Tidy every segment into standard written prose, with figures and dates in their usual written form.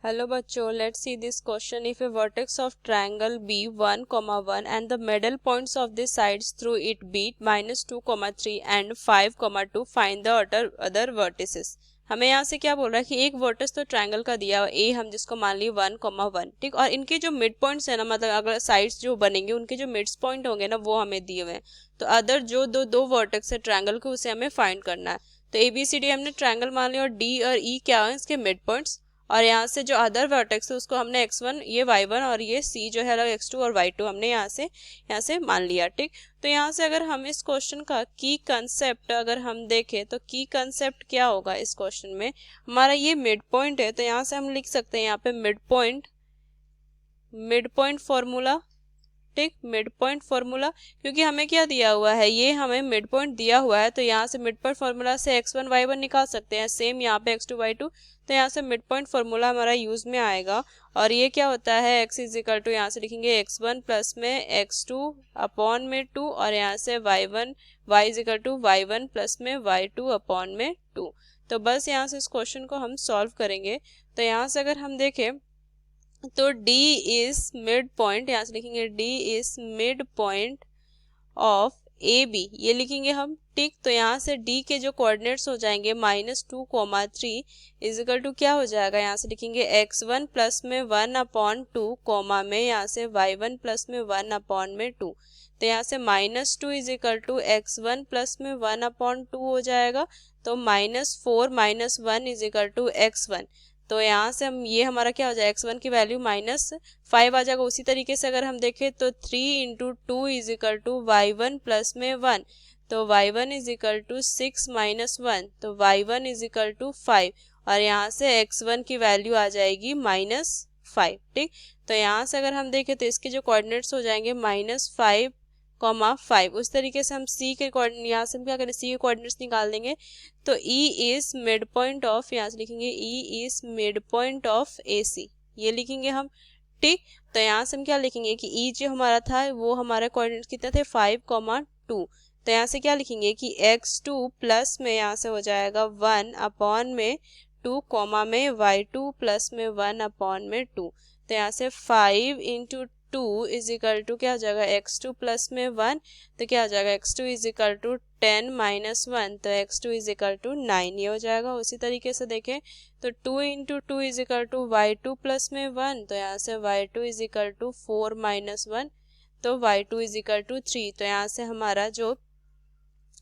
Hello बच्चों, let's see this question. If a vertex of triangle B 1, 1 and the middle points of the sides through it be -2, 3 and 5, 2, find the other vertices. हमें यहाँ से क्या बोल रहा है कि एक वर्टेक्स तो ट्रायंगल का दिया हुआ ए, हम जिसको मान लिए 1, 1, ठीक, और इनके जो मिड पॉइंट्स है ना, मतलब अगर साइड्स जो बनेंगे उनके जो मिड पॉइंट होंगे ना वो हमें दिए हुए हैं। तो अदर जो दो वर्टेक्स है ट्रायंगल के उसे हमें फाइंड करना है। तो ए बी सी डी हमने ट्रायंगल मान लिया और डी और ई क्या है इसके मिड पॉइंट्स, और यहाँ से जो अदर वर्टेक्स है उसको हमने x1 ये y1 और ये c जो है x2 और y2 हमने यहाँ से मान लिया, ठीक। तो यहाँ से अगर हम इस क्वेश्चन का की कंसेप्ट अगर हम देखें तो की कंसेप्ट क्या होगा इस क्वेश्चन में, हमारा ये मिड पॉइंट है तो यहाँ से हम लिख सकते हैं यहाँ पे मिड पॉइंट फॉर्मूला, ठीक, मिड पॉइंट फॉर्मूला, क्योंकि हमें क्या दिया हुआ है, ये हमें मिड पॉइंट दिया हुआ है तो यहाँ से मिड पॉइंट फॉर्मूला से x1 y1 निकाल सकते हैं। सेम यहाँ पे x2 y2, तो यहाँ से मिड पॉइंट फॉर्मूला हमारा यूज में आएगा और ये क्या होता है x इज इक्वल टू यहाँ से लिखेंगे x1 प्लस में x2 अपॉन में 2 और यहाँ से y is equal to y1 plus में y2 अपॉन में 2। तो बस यहाँ से इस क्वेश्चन को हम सॉल्व करेंगे। तो यहाँ से अगर हम देखें तो D इज मिड पॉइंट, यहाँ से लिखेंगे D is mid point of A B, ये लिखेंगे हम, ठीक। तो यहाँ से D के जो कोऑर्डिनेट्स हो जाएंगे -2, 3 इज इक्वल टू क्या हो जाएगा, यहाँ से लिखेंगे x1 प्लस में 1/2 कॉमा में यहाँ से y1 प्लस में 1/2। तो यहाँ से -2 is equal to x1 plus में 1/2 हो जाएगा, तो -4 - 1 इज इक्वल टू x1। तो यहाँ से हम ये हमारा क्या हो जाएगा, x1 की वैल्यू -5 आ जाएगा। उसी तरीके से अगर हम देखें तो 3 × 2 is equal to y1 plus में 1, तो y1 इज इक्वल टू 6 - 1, तो y1 इज इक्वल टू 5 और यहाँ से x1 की वैल्यू आ जाएगी -5, ठीक। तो यहाँ से अगर हम देखें तो इसके जो कोऑर्डिनेट्स हो जाएंगे -5, 5। उस तरीके से हम सी के कोऑर्डिनेट, यहाँ से हम क्या करें सी के कोऑर्डिनेट्स निकाल देंगे। तो E is mid point of, यहाँ से लिखेंगे E is mid point of A C, ये लिखेंगे हम, ठीक। तो यहाँ से हम क्या लिखेंगे कि ई जो हमारा था वो हमारा कोऑर्डिनेट्स कितने थे 5, 2। तो यहाँ से क्या लिखेंगे कि x2 प्लस में यहाँ से हो जाएगा 1/2 कॉमा में y2 प्लस में 1/2। तो यहाँ से 5 × 2 इज इक्वल टू क्या हो जाएगा x2 प्लस में 1, तो क्या हो जाएगा x2 इज इक्वल टू 10 - 1, तो x2 इज इक्वल टू 9 ये हो जाएगा। उसी तरीके से देखें तो 2 × 2 is equal to y2 plus में 1, तो यहाँ से y2 इज इक्वल टू 4 - 1, तो y2 इज इक्वल टू 3। तो यहाँ से हमारा जो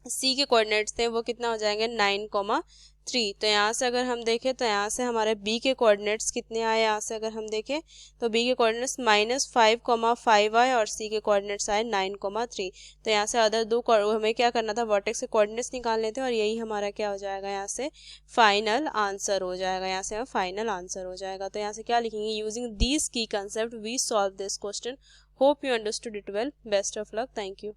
सी के कोऑर्डिनेट्स थे वो कितना हो जाएंगे 9, 3। तो यहाँ से अगर हम देखें तो यहाँ से हमारे बी के कोऑर्डिनेट्स कितने आए, यहाँ से अगर हम देखें तो बी के कोऑर्डिनेट्स -5, 5 आए और सी के कोऑर्डिनेट्स आए 9, 3। तो यहाँ से अदर दो हमें क्या करना था, वर्टेक्स के कोऑर्डिनेट्स निकालने थे और यही हमारा क्या हो जाएगा यहाँ से फाइनल आंसर हो जाएगा, यहाँ से फाइनल आंसर हो जाएगा। तो यहाँ से क्या लिखेंगे, using these key concept we solve this question. Hope you understood it well. Best of luck. Thank you.